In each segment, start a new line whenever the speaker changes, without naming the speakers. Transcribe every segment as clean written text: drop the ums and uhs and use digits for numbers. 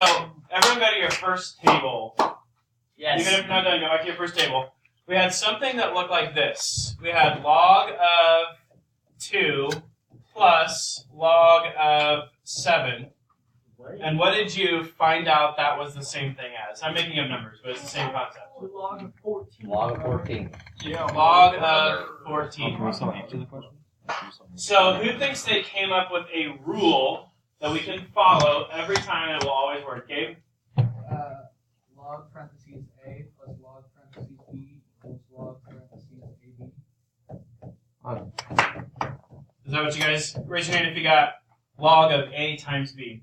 So, everyone go to your first table.
Yes.
Even if you're not done, go back to your first table. We had something that looked like this. We had log of 2 plus log of 7. And what did you find out that was the same thing as? I'm making up numbers, but it's the same concept.
Log of 14.
Log of 14.
Yeah, log of 14.
Can we still answer the question?
So, who thinks they came up with a rule that we can follow every time and it will always work? Gabe?
Log parentheses A plus log parentheses B equals log parentheses AB.
Is that what you guys, raise your hand if you got log of A times B.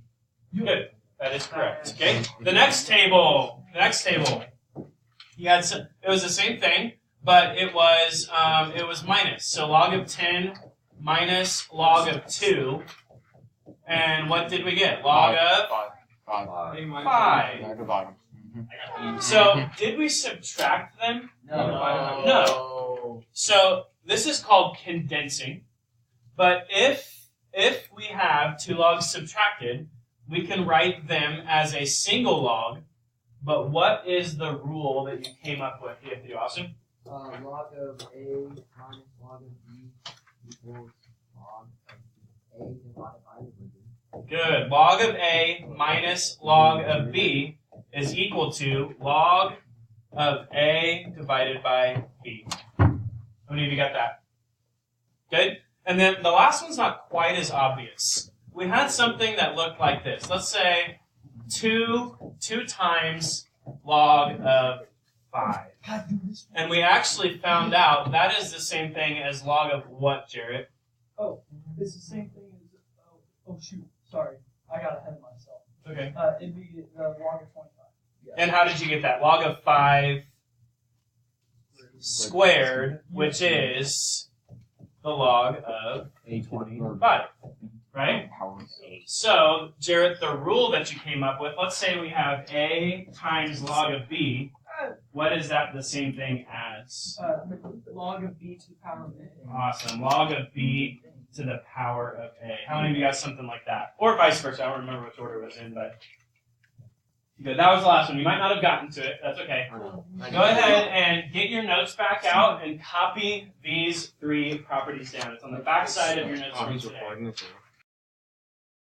Good. That is correct. Okay. The next table. You had some, it was the same thing, but it was minus. So log of 10 minus log of 2. And what did we get? Log of 5. So did we subtract them? No. So this is called condensing. But if we have two logs subtracted, we can write them as a single log. But what is the rule that you came up with? You have to do, Austin?
Log of A minus log of B equals log of A divided by B.
Good. Log of A minus log of B is equal to log of A divided by B. How many of you got that? Good. And then the last one's not quite as obvious. We had something that looked like this. Let's say 2 times log of 5. And we actually found out that is the same thing as log of what, Jarrett?
Oh, it's the same thing as, oh shoot, sorry. I got ahead of myself.
Okay.
It'd be log of 25.
Yeah. And how did you get that? Log of 5 squared, which is the log of 25, right? So, Jarrett, the rule that you came up with, let's say we have A times log of B. What is that the same thing as?
Log of B to the power of A.
Awesome. Log of B to the power of A. How many of you got something like that? Or vice versa. I don't remember which order it was in, but good. That was the last one. You might not have gotten to it. That's okay. Go ahead and get your notes back out and copy these 3 properties down. It's on the back side of your notes from today.